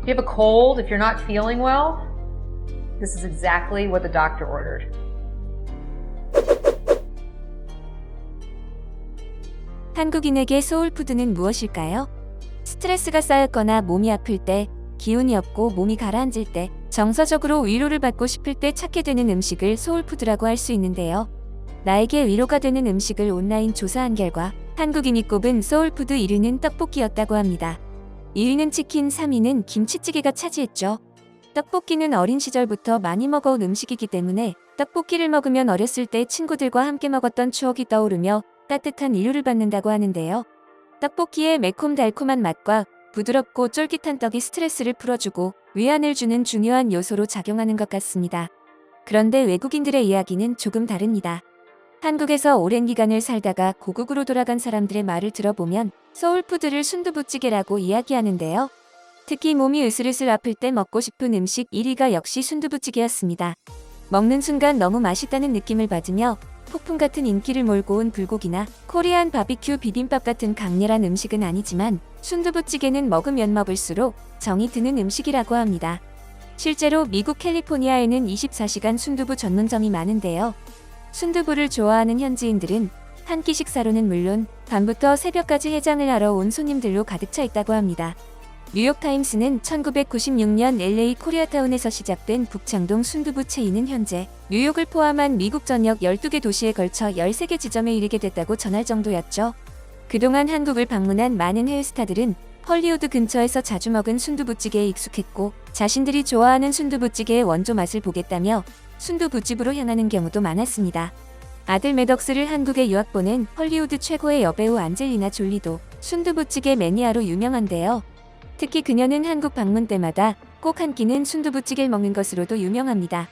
If you have a cold, if you're not feeling well, this is exactly what the doctor ordered. 한국인에게 소울푸드는 무엇일까요? 스트레스가 쌓였거나 몸이 아플 때, 기운이 없고 몸이 가라앉을 때, 정서적으로 위로를 받고 싶을 때 찾게 되는 음식을 소울푸드라고 할 수 있는데요. 나에게 위로가 되는 음식을 온라인 조사한 결과 한국인이 꼽은 소울푸드 1위는 떡볶이였다고 합니다. 2위는 치킨, 3위는 김치찌개가 차지했죠. 떡볶이는 어린 시절부터 많이 먹어온 음식이기 때문에 떡볶이를 먹으면 어렸을 때 친구들과 함께 먹었던 추억이 떠오르며 따뜻한 위로를 받는다고 하는데요. 떡볶이의 매콤달콤한 맛과 부드럽고 쫄깃한 떡이 스트레스를 풀어주고 위안을 주는 중요한 요소로 작용하는 것 같습니다. 그런데 외국인들의 이야기는 조금 다릅니다. 한국에서 오랜 기간을 살다가 고국으로 돌아간 사람들의 말을 들어보면 소울푸드를 순두부찌개라고 이야기하는데요. 특히 몸이 으슬으슬 아플 때 먹고 싶은 음식 1위가 역시 순두부찌개였습니다. 먹는 순간 너무 맛있다는 느낌을 받으며 폭풍 같은 인기를 몰고 온 불고기나 코리안 바비큐 비빔밥 같은 강렬한 음식은 아니지만 순두부찌개는 먹으면 먹을수록 정이 드는 음식이라고 합니다. 실제로 미국 캘리포니아에는 24시간 순두부 전문점이 많은데요. 순두부를 좋아하는 현지인들은 한 끼 식사로는 물론 밤부터 새벽까지 해장을 하러 온 손님들로 가득 차 있다고 합니다. 뉴욕타임스는 1996년 LA 코리아타운에서 시작된 북창동 순두부 체인은 현재 뉴욕을 포함한 미국 전역 12개 도시에 걸쳐 13개 지점에 이르게 됐다고 전할 정도였죠. 그동안 한국을 방문한 많은 해외 스타들은 헐리우드 근처에서 자주 먹은 순두부찌개에 익숙했고 자신들이 좋아하는 순두부찌개의 원조 맛을 보겠다며 순두부집으로 향하는 경우도 많았습니다. 아들 매덕스를 한국에 유학 보낸 헐리우드 최고의 여배우 안젤리나 졸리도 순두부찌개 매니아로 유명한데요. 특히 그녀는 한국 방문 때마다 꼭 한 끼는 순두부찌개를 먹는 것으로도 유명합니다.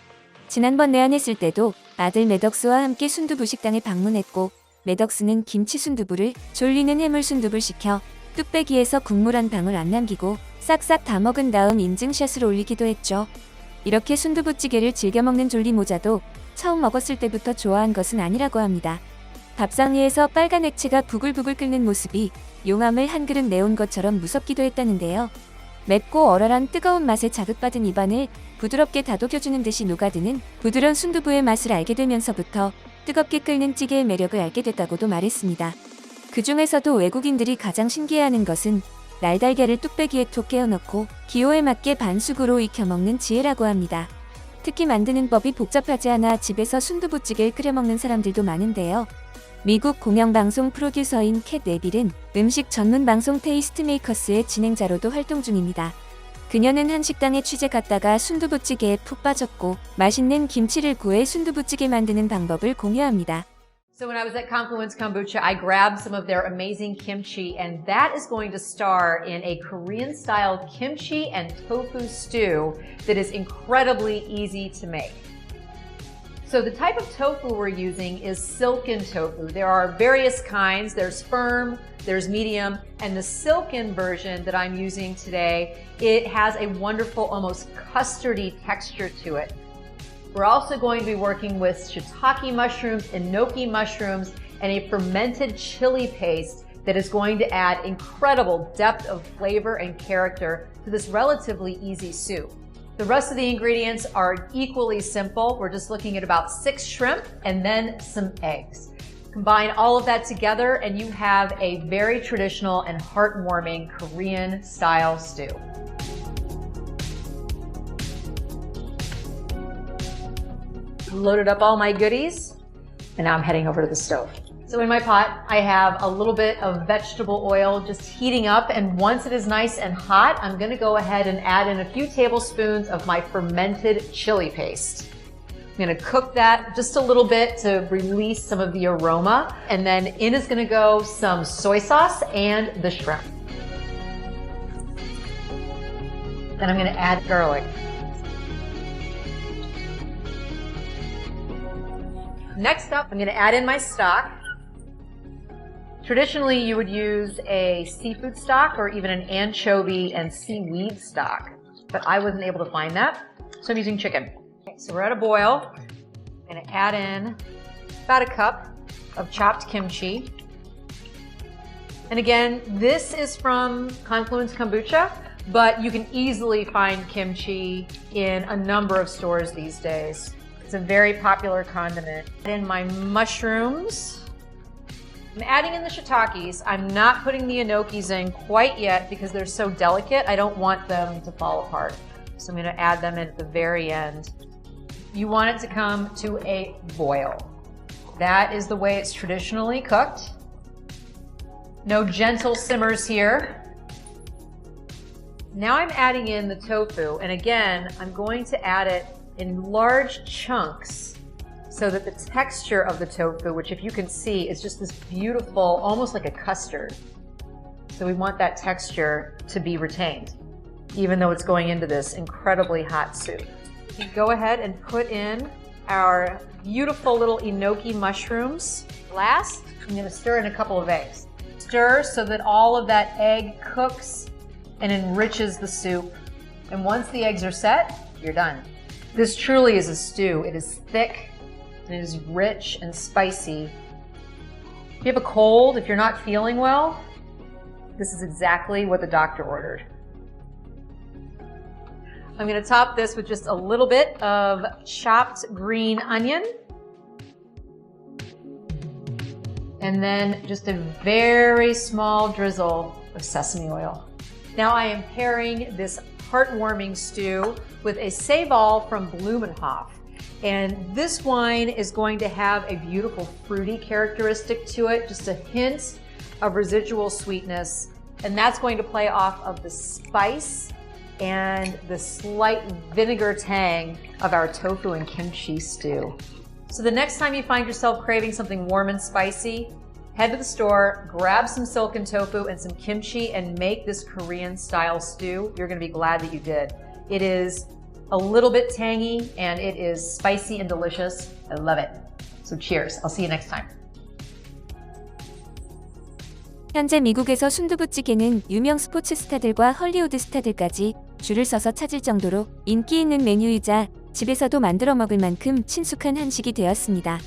지난번 내한했을 때도 아들 매덕스와 함께 순두부 식당에 방문했고 매덕스는 김치 순두부를, 졸리는 해물 순두부를 시켜 뚝배기에서 국물 한 방울 안 남기고 싹싹 다 먹은 다음 인증샷을 올리기도 했죠. 이렇게 순두부찌개를 즐겨 먹는 졸리 모자도 처음 먹었을 때부터 좋아한 것은 아니라고 합니다. 밥상 위에서 빨간 액체가 부글부글 끓는 모습이 용암을 한 그릇 내온 것처럼 무섭기도 했다는데요. 맵고 얼얼한 뜨거운 맛에 자극받은 입안을 부드럽게 다독여주는 듯이 녹아드는 부드러운 순두부의 맛을 알게 되면서부터 뜨겁게 끓는 찌개의 매력을 알게 됐다고도 말했습니다. 그 중에서도 외국인들이 가장 신기해하는 것은 날달걀을 뚝배기에 톡 깨어넣고 기호에 맞게 반숙으로 익혀 먹는 지혜라고 합니다. 특히 만드는 법이 복잡하지 않아 집에서 순두부찌개를 끓여 먹는 사람들도 많은데요. 미국 공영방송 프로듀서인 캣 네빌은 음식 전문 방송 테이스트메이커스의 진행자로도 활동 중입니다. 그녀는 한 식당에 취재 갔다가 순두부찌개에 푹 빠졌고 맛있는 김치를 구해 순두부찌개 만드는 방법을 공유합니다. So when I was at Confluence Kombucha, I grabbed some of their amazing kimchi, and that is going to star in a Korean-style kimchi and tofu stew that is incredibly easy to make. So the type of tofu we're using is silken tofu. There are various kinds. There's firm, there's medium, and the silken version that I'm using today, it has a wonderful, almost custardy texture to it. We're also going to be working with shiitake mushrooms, enoki mushrooms, and a fermented chili paste that is going to add incredible depth of flavor and character to this relatively easy soup. The rest of the ingredients are equally simple. We're just looking at about 6 shrimp and then some eggs. Combine all of that together and you have a very traditional and heartwarming Korean style stew. Loaded up all my goodies, and now I'm heading over to the stove. So in my pot, I have a little bit of vegetable oil just heating up, and once it is nice and hot, I'm gonna go ahead and add in a few tablespoons of my fermented chili paste. I'm gonna cook that just a little bit to release some of the aroma, and then in is gonna go some soy sauce and the shrimp. Then I'm gonna add garlic. Next up, I'm going to add in my stock. Traditionally, you would use a seafood stock or even an anchovy and seaweed stock, but I wasn't able to find that, so I'm using chicken. Okay, so we're at a boil. I'm going to add in about a cup of chopped kimchi. And again, this is from Confluence Kombucha. but you can easily find kimchi in a number of stores these days. It's a very popular condiment. In my mushrooms, I'm adding in the shiitakes. I'm not putting the enokis in quite yet because they're so delicate. I don't want them to fall apart. So I'm going to add them in at the very end. You want it to come to a boil. That is the way it's traditionally cooked. No gentle simmers here. Now I'm adding in the tofu, and again, I'm going to add it in large chunks so that the texture of the tofu, which if you can see, is just this beautiful, almost like a custard. So we want that texture to be retained, even though it's going into this incredibly hot soup. Go ahead and put in our beautiful little enoki mushrooms. Last, I'm going to stir in a couple of eggs. Stir so that all of that egg cooks and enriches the soup. And once the eggs are set, you're done. This truly is a stew. It is thick, and it is rich and spicy. If you have a cold, if you're not feeling well, this is exactly what the doctor ordered. I'm going to top this with just a little bit of chopped green onion. And then just a very small drizzle of sesame oil. Now I am pairing this heartwarming stew with a Seyval from Blumenhof. And this wine is going to have a beautiful fruity characteristic to it, just a hint of residual sweetness. And that's going to play off of the spice and the slight vinegar tang of our tofu and kimchi stew. So the next time you find yourself craving something warm and spicy, head to the store, grab some silken tofu and some kimchi and make this Korean style stew. You're gonna be glad that you did. It is a little bit tangy and it is spicy and delicious. I love it. So cheers. I'll see you next time. 현재 미국에서 순두부찌개는 유명 스포츠 스타들과 헐리우드 스타들까지 줄을 서서 찾을 정도로 인기 있는 메뉴이자 집에서도 만들어 먹을 만큼 친숙한 한식이 되었습니다.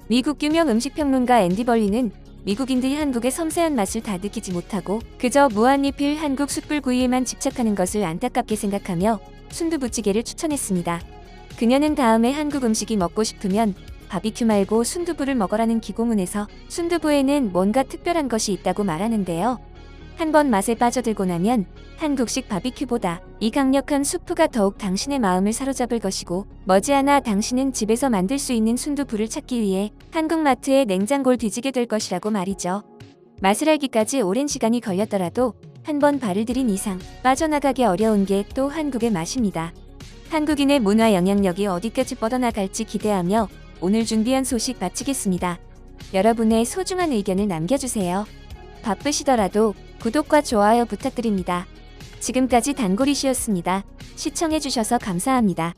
미국 유명 음식평론가 앤디 벌리는 미국인들이 한국의 섬세한 맛을 다 느끼지 못하고 그저 무한리필 한국 숯불구이에만 집착하는 것을 안타깝게 생각하며 순두부찌개를 추천했습니다. 그녀는 다음에 한국 음식이 먹고 싶으면 바비큐 말고 순두부를 먹으라는 기고문에서 순두부에는 뭔가 특별한 것이 있다고 말하는데요. 한번 맛에 빠져들고 나면 한국식 바비큐보다 이 강력한 수프가 더욱 당신의 마음을 사로잡을 것이고 머지않아 당신은 집에서 만들 수 있는 순두부를 찾기 위해 한국마트의 냉장고를 뒤지게 될 것이라고 말이죠. 맛을 알기까지 오랜 시간이 걸렸더라도 한번 발을 들인 이상 빠져나가기 어려운 게 또 한국의 맛입니다. 한국인의 문화 영향력이 어디까지 뻗어나갈지 기대하며 오늘 준비한 소식 마치겠습니다. 여러분의 소중한 의견을 남겨주세요. 바쁘시더라도 구독과 좋아요 부탁드립니다. 지금까지 단골이시였습니다. 시청해주셔서 감사합니다.